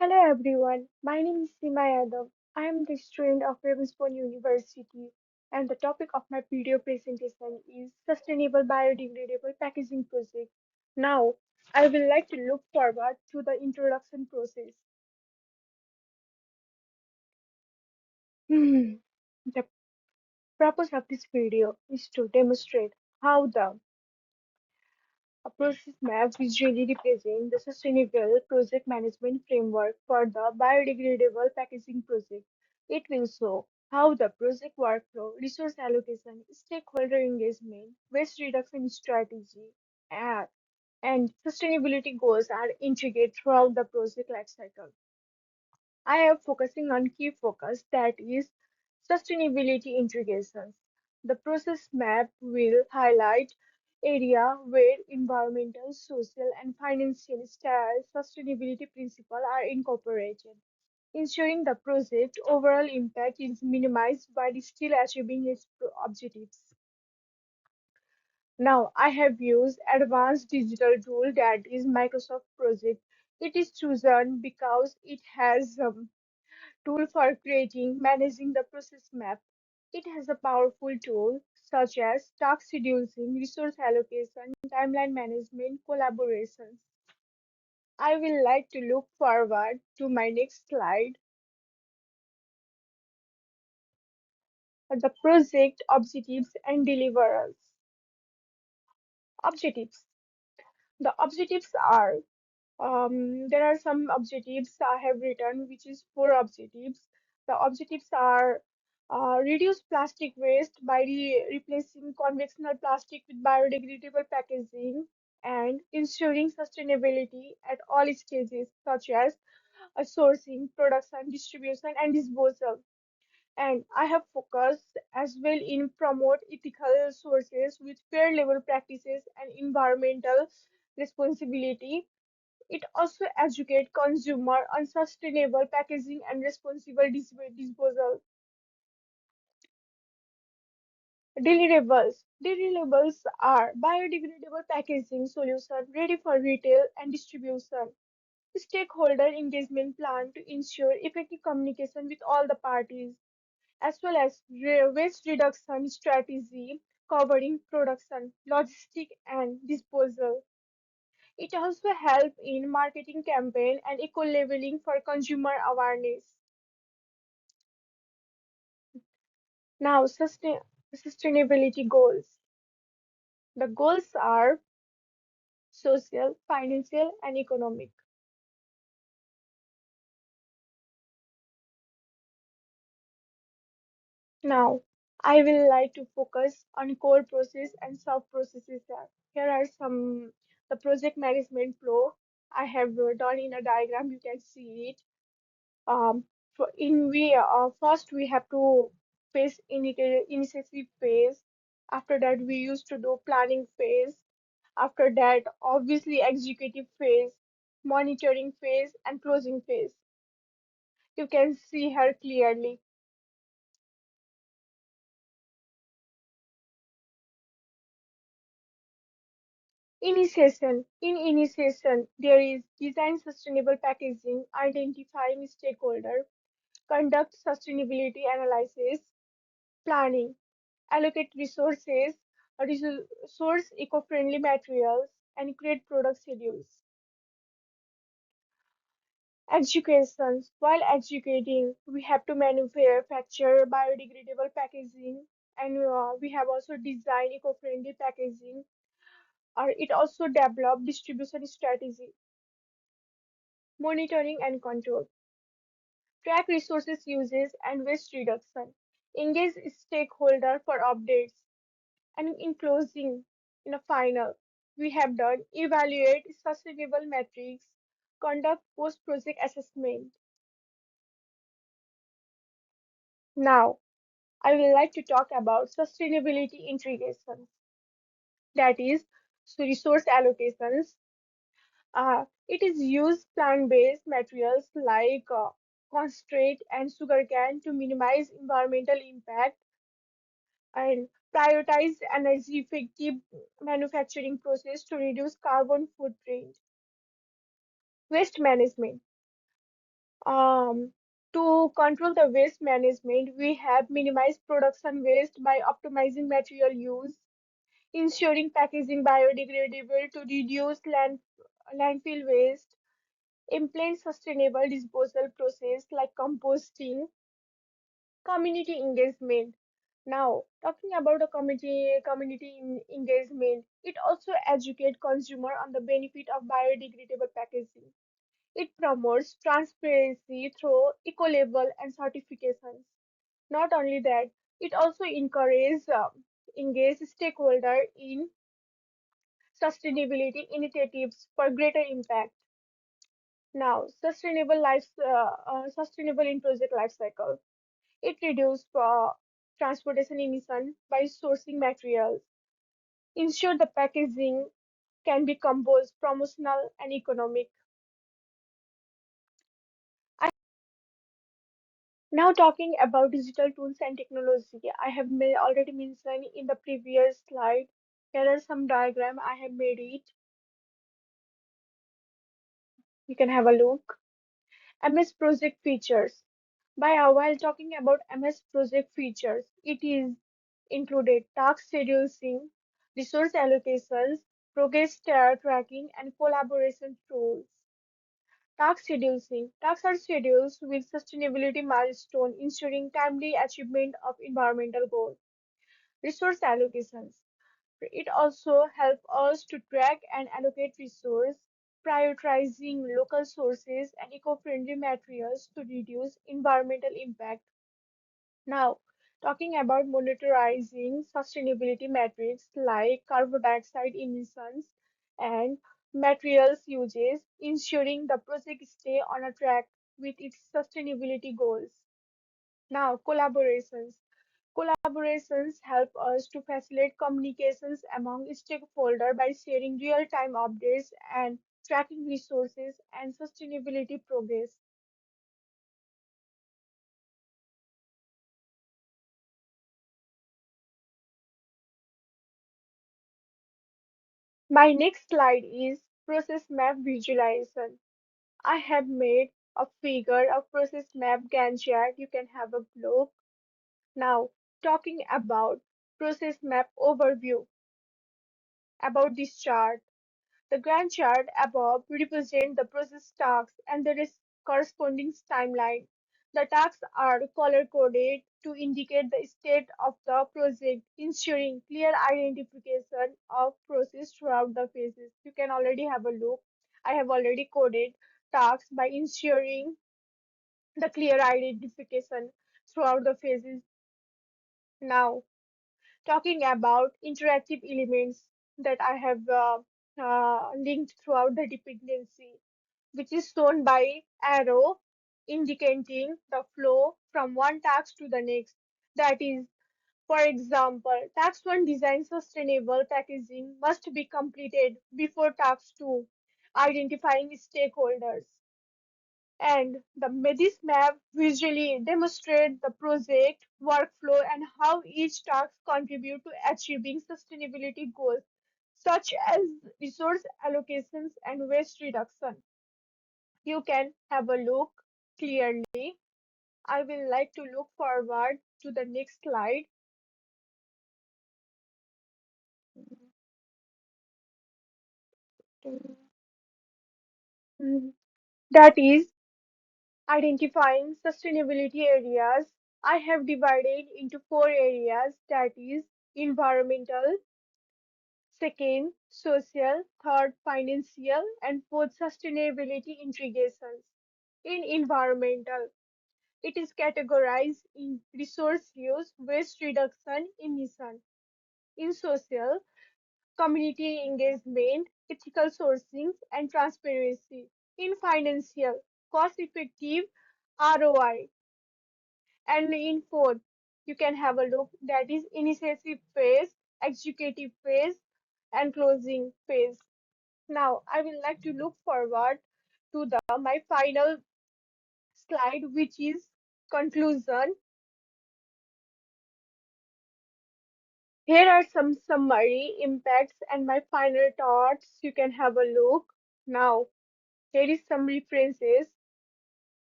Hello everyone, my name is Seema Yadav. I am the student of Ravensbourne University and the topic of my video presentation is Sustainable Biodegradable Packaging Project. Now, I will like to look forward to the introduction process. The purpose of this video is to demonstrate how the process map visually represents the sustainable project management framework for the biodegradable packaging project. It will show how the project workflow, resource allocation, stakeholder engagement, waste reduction strategy, and, and sustainability goals are integrated throughout the project lifecycle. I am focusing on key focus that is sustainability integrations. The process map will highlight area where environmental, social, and financial style sustainability principles are incorporated, ensuring the project overall impact is minimized while still achieving its objectives. Now, I have used advanced digital tool that is Microsoft Project. It is chosen because it has tool for creating, managing the process map. It has a powerful tool such as task scheduling, resource allocation, timeline management, collaborations. I will like to look forward to my next slide, the project objectives and deliverables. Objectives. The objectives are there are some objectives I have written, which is four objectives. The objectives are reduce plastic waste by replacing conventional plastic with biodegradable packaging and ensuring sustainability at all stages, such as sourcing, production, distribution, and disposal. And I have focused as well in promote ethical sources with fair labor practices and environmental responsibility. It also educates consumer on sustainable packaging and responsible disposal. Deliverables. Deliverables are biodegradable packaging solution ready for retail and distribution. Stakeholder engagement plan to ensure effective communication with all the parties, as well as waste reduction strategy covering production, logistic, and disposal. It also helps in marketing campaign and eco-labeling for consumer awareness. Now, sustainability goals. The goals are social, financial, and economic. Now, I will like to focus on core process and sub processes. Here are some the project management flow I have done in a diagram. You can see it. First we have to face initiative phase. After that, we used to do planning phase. After that, obviously executive phase, monitoring phase, and closing phase. You can see her clearly. In initiation, there is design sustainable packaging, identifying stakeholder, conduct sustainability analysis, planning, allocate resources, source eco-friendly materials, and create product schedules. Education. While educating, we have to manufacture biodegradable packaging, and we have also designed eco-friendly packaging, or it also develop distribution strategy, monitoring and control, track resources uses and waste reduction, engage stakeholder for updates, and in closing, in a final, we have done evaluate sustainable metrics, conduct post-project assessment. Now, I would like to talk about sustainability integrations. That is, so resource allocations. It is used plant-based materials like concentrate and sugarcane to minimize environmental impact and prioritize energy effective manufacturing process to reduce carbon footprint. Waste management. Um, to control the waste management, we have minimized production waste by optimizing material use, ensuring packaging biodegradable to reduce landfill waste, implement sustainable disposal process like composting, community engagement. Now, talking about a engagement, it also educates consumer on the benefit of biodegradable packaging. It promotes transparency through eco-label and certifications. Not only that, it also encourages engage stakeholder in sustainability initiatives for greater impact. Now, sustainable in project life cycle. It reduces transportation emission by sourcing materials, ensure the packaging can be composed, promotional, and economic. I, Now talking about digital tools and technology, I have already mentioned in the previous slide. Here are some diagram I have made it. You can have a look. MS Project features. While talking about MS Project features, it is included task scheduling, resource allocations, progress tracking, and collaboration tools. Task scheduling. Tasks are scheduled with sustainability milestone, ensuring timely achievement of environmental goals. Resource allocations. It also helps us to track and allocate resources, prioritizing local sources and eco-friendly materials to reduce environmental impact. Now, talking about monitoring sustainability metrics like carbon dioxide emissions and materials uses, ensuring the project stay on a track with its sustainability goals. Now, Collaborations help us to facilitate communications among stakeholders by sharing real-time updates and tracking resources and sustainability progress. My next slide is process map visualization. I have made a figure of process map Gantt chart. You can have a look. Now, talking about process map overview about this chart. The Gantt chart above represent the process tasks and the corresponding timeline. The tasks are color-coded to indicate the state of the project, ensuring clear identification of process throughout the phases. You can already have a look. I have already coded tasks by ensuring the clear identification throughout the phases. Now, talking about interactive elements that I have linked throughout the dependency, which is shown by arrow indicating the flow from one task to the next. That is, for example, task 1 design sustainable packaging must be completed before task 2, identifying stakeholders. And this map visually demonstrates the project workflow and how each task contribute to achieving sustainability goals, such as resource allocations and waste reduction. You can have a look clearly. I will like to look forward to the next slide. That is identifying sustainability areas. I have divided into four areas, that is environmental, second social, third financial, and fourth sustainability integrations. In environmental, it is categorized in resource use, waste reduction, emission. In social, community engagement, ethical sourcing, and transparency. In financial, cost effective ROI. And in fourth, you can have a look, that is initiative phase, executive phase, and closing phase. Now, I will like to look forward to the my final slide, which is conclusion. Here are some summary impacts and my final thoughts. You can have a look. Now, here is some references.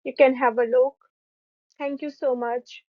You can have a look. Thank you so much.